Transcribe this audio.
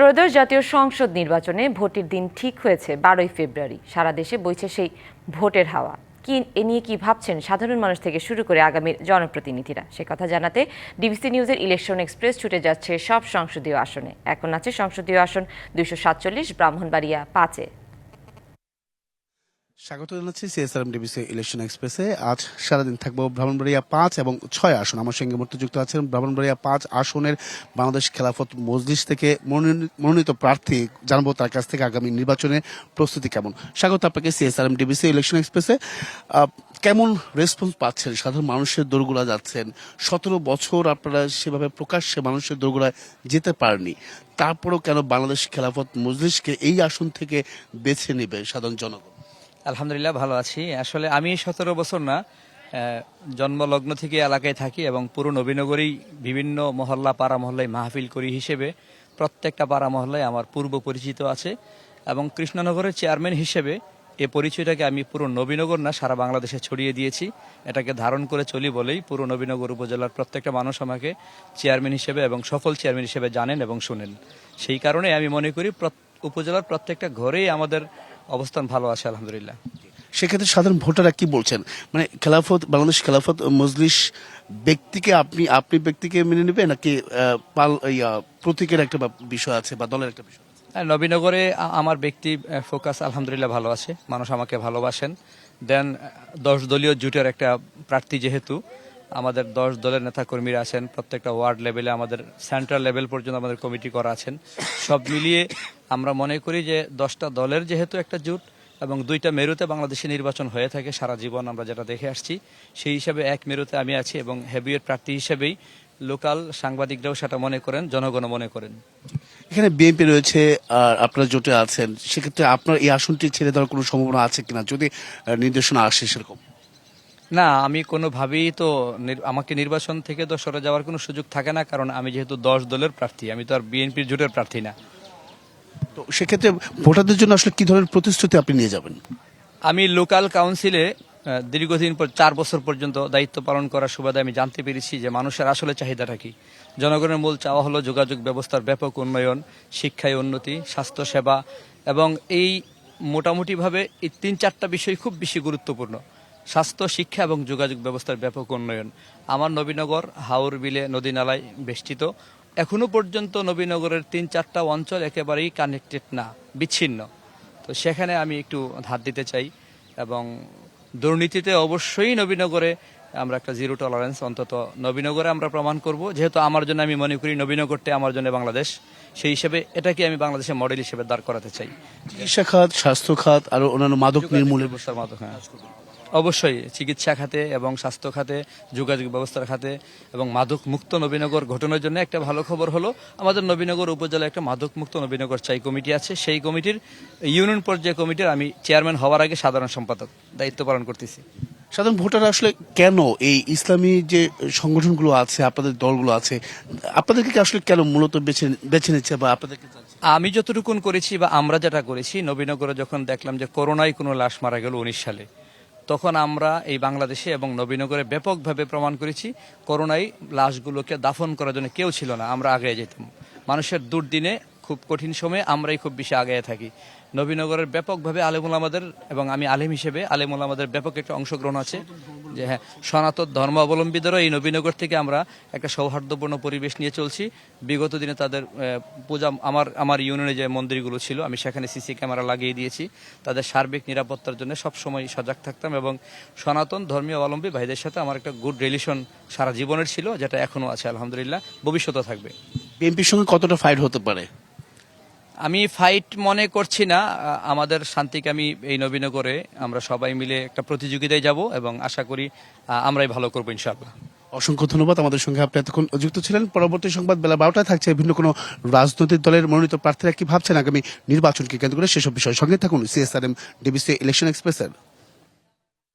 ত্রয়োদশ জাতীয় সংসদ নির্বাচনে ভোটের দিন ঠিক হয়েছে 12ই ফেব্রুয়ারি। সারা দেশে বইছে সেই ভোটের হাওয়া। এ নিয়ে কি ভাবছেন সাধারণ মানুষ থেকে শুরু করে আগামীর জনপ্রতিনিধিরা, সে কথা জানাতে ডিবিসি নিউজের ইলেকশন এক্সপ্রেস ছুটে যাচ্ছে সব সংসদীয় আসনে। এখন আছে সংসদীয় আসন 247 ব্রাহ্মণবাড়িয়া 5-এ। স্বাগত জানাচ্ছি সিএসআরএম ডিবিসি ইলেকশন এক্সপ্রেসে। আজ সারাদিন থাকবো ব্রাহ্মণবাড়িয়া 5 এবং 6 আসন। আমার সঙ্গে যুক্ত আছেন ব্রাহ্মণবাড়িয়া 5 আসনের বাংলাদেশ খেলাফত মজলিস থেকে মনোনীত প্রার্থী। জানবো তার কাছ থেকে আগামী নির্বাচনের প্রস্তুতি কেমন। স্বাগত আপনাকে সিএসআরএম ডিবিসি ইলেকশন এক্সপ্রেসে। কেমন রেসপন্স পাচ্ছেন? সাধারণ মানুষের দোরগোড়া যাচ্ছেন। 17 বছর আপনারা সেভাবে প্রকাশ্যে মানুষের দোরগোড়ায় যেতে পারেনি, তারপরেও কেন বাংলাদেশ খেলাফত মজলিসকে এই আসন থেকে বেছে নেবে সাধারণ জনগণ? আলহামদুলিল্লাহ, ভালো আছি। আসলে আমি 17 বছর না, জন্মলগ্ন থেকে এলাকায় থাকি এবং পুরো নবীনগরেই বিভিন্ন মহল্লা পাড়া মহল্লায় মাহফিল করি হিসেবে প্রত্যেকটা পাড়া মহল্লায় আমার পূর্ব পরিচিত আছে এবং কৃষ্ণনগরের চেয়ারম্যান হিসেবে এই পরিচয়টাকে আমি পুরো নবীনগর না সারা বাংলাদেশে ছড়িয়ে দিয়েছি। এটাকে ধারণ করে চলি বলেই পুরো নবীনগর উপজেলার প্রত্যেকটা মানুষ আমাকে চেয়ারম্যান হিসেবে এবং সফল চেয়ারম্যান হিসেবে জানেন এবং শুনেন। সেই কারণে আমি মনে করি উপজেলার প্রত্যেকটা ঘরেই আমাদের অবস্থান ভালো আছে আলহামদুলিল্লাহ। সেক্ষেত্রে সাধারণ ভোটাররা কি বলছেন? মানে বাংলাদেশ খেলাফত মজলিস ব্যক্তিকে আপনি ব্যক্তিকে মেনে নেবে নাকি প্রতীকের একটা বিষয় আছে বা দলের একটা বিষয়? নবীনগরে আমার ব্যক্তি ফোকাস আলহামদুলিল্লাহ ভালো আছে, মানুষ আমাকে ভালোবাসেন। দেন 10 দলীয় জোটের একটা প্রার্থী, যেহেতু আমাদের 10 দলের নেতাকর্মীরা আছেন, প্রত্যেকটা ওয়ার্ড লেভেলে আমাদের সেন্ট্রাল লেভেল পর্যন্ত আমাদের কমিটি করা আছেন। সব মিলিয়ে আমরা মনে করি যে 10টা দলের যেহেতু একটা জোট এবং 2টা মেরুতে বাংলাদেশে নির্বাচন হয়ে থাকে সারা জীবন আমরা যেটা দেখে আসছি, সেই হিসাবে এক মেরুতে আমি আছি এবং হেভিওয়েট প্রার্থী হিসেবেই লোকাল সাংবাদিকরাও সেটা মনে করেন, জনগণও মনে করেন। এখানে বিএনপি রয়েছে আর আপনারা জোটে আছেন, সেক্ষেত্রে আপনার এই আসনটি ছেড়ে দেওয়ার কোনো সম্ভাবনা আছে কিনা যদি নির্দেশনা আসে সেরকম? না, আমি কোনোভাবেই তো আমাকে নির্বাচন থেকে তো সরে যাওয়ার কোনো সুযোগ থাকে না, কারণ আমি যেহেতু 10 দলের প্রার্থী, আমি তো আর বিএনপির জোটের প্রার্থী না। তো সেক্ষেত্রে ভোটারদের জন্য আসলে কি ধরনের প্রতিশ্রুতি আপনি নিয়ে যাবেন? আমি লোকাল কাউন্সিলে দীর্ঘদিন 4 বছর পর্যন্ত দায়িত্ব পালন করার সুবাদে আমি জানতে পেরেছি যে মানুষের আসলে চাহিদাটা কি। জনগণের মূল চাওয়া হলো যোগাযোগ ব্যবস্থার ব্যাপক উন্নয়ন, শিক্ষায় উন্নতি, স্বাস্থ্যসেবা এবং এই মোটামুটিভাবে এই 3-4টা বিষয় খুব বেশি গুরুত্বপূর্ণ: স্বাস্থ্য, শিক্ষা এবং যোগাযোগ ব্যবস্থার ব্যাপক উন্নয়ন। আমার নবীনগর হাওর বিলে নদী নালায় বেষ্টিত। এখনো পর্যন্ত নবীনগরের 3-4টা অঞ্চল একেবারেই কানেক্টেড না, বিচ্ছিন্ন। তো সেখানে আমি একটু হাত দিতে চাই এবং দুর্নীতিতে অবশ্যই নবীনগরে আমরা একটা জিরো টলারেন্স অন্তত নবীনগরে আমরা প্রমাণ করব। যেহেতু আমার জন্য আমি মনে করি নবীনগরটা আমার জন্য বাংলাদেশ, সেই হিসেবে এটাকে আমি বাংলাদেশের মডেল হিসেবে দাঁড় করাতে চাই। চিকিৎসা খাত, স্বাস্থ্য খাত আর অন্যান্য মাদক নির্মূলের মাদক, হ্যাঁ অবশ্যই চিকিৎসা খাতে এবং স্বাস্থ্য খাতে, যোগাযোগ ব্যবস্থার খাতে এবং মাদক মুক্ত নবীনগর ঘটনার জন্য একটা ভালো খবর হলো আমাদের নবীনগর উপজেলায় একটা মাদক মুক্ত নবীনগর চাই কমিটি আছে। সেই কমিটির ইউনিয়ন পর্যায়ে কমিটির আমি চেয়ারম্যান হওয়ার আগে সাধারণ সম্পাদক দায়িত্ব পালন করতেছি। সাধারণ ভোটাররা আসলে কেন এই ইসলামী যে সংগঠনগুলো আছে, আপনাদের দলগুলো আছে, আপনাদেরকে আসলে কেন মূলত বেছে নিচ্ছে বা আপনাদেরকে? আমি যতটুকুন করেছি বা আমরা যেটা করেছি, নবীনগরে যখন দেখলাম যে করোনায় কোনো লাশ মারা গেল 19 সালে, তখন আমরা এই বাংলাদেশে এবং নবীনগরে ব্যাপকভাবে প্রমাণ করেছি করোনায় লাশগুলোকে দাফন করার জন্য কেউ ছিল না, আমরা আগে যেতাম। মানুষের দুর্দিনে খুব কঠিন সময়ে আমরাই খুব বেশি আগে থাকি। নবীনগরের ব্যাপকভাবে আলেমুল আমাদের এবং আমি আলেম হিসেবে আলেমুল আমাদের ব্যাপক একটা অংশগ্রহণ আছে যে হ্যাঁ, সনাতন ধর্মাবলম্বীদেরও এই নবীনগর থেকে আমরা একটা সৌহার্দ্যপূর্ণ পরিবেশ নিয়ে চলছি। বিগত দিনে তাদের পূজা আমার ইউনিয়নে যে মন্দিরগুলো ছিল আমি সেখানে সিসি ক্যামেরা লাগিয়ে দিয়েছি, তাদের সার্বিক নিরাপত্তার জন্য সবসময় সজাগ থাকতাম এবং সনাতন ধর্মীয় অবলম্বী ভাইদের সাথে আমার একটা গুড রিলেশন সারা জীবনের ছিল, যেটা এখনো আছে আলহামদুলিল্লাহ, ভবিষ্যতে থাকবে। বিএনপির সঙ্গে কতটা ফাইট হতে পারে? আমি ফাইট মনে করছি না। আমাদের শান্তিকামী এই নবীনগরে আমরা সবাই মিলে একটা প্রতিযোগিতায় যাব এবং আশা করি আমরাই ভালো করবো ইনশাআল্লাহ। অসংখ্য ধন্যবাদ। আমাদের সঙ্গে আপনি এতক্ষণ যুক্ত ছিলেন। পরবর্তী সংবাদ বেলা 12টায় থাকছে ভিন্ন কোনো রাজনৈতিক দলের মনোনীত প্রার্থীরা কি ভাবছেন আগামী নির্বাচনকে কেন্দ্র করে, সেসব বিষয়ের সঙ্গে থাকুন সিএসআরএম ডিবিসি ইলেকশন এক্সপ্রেসের।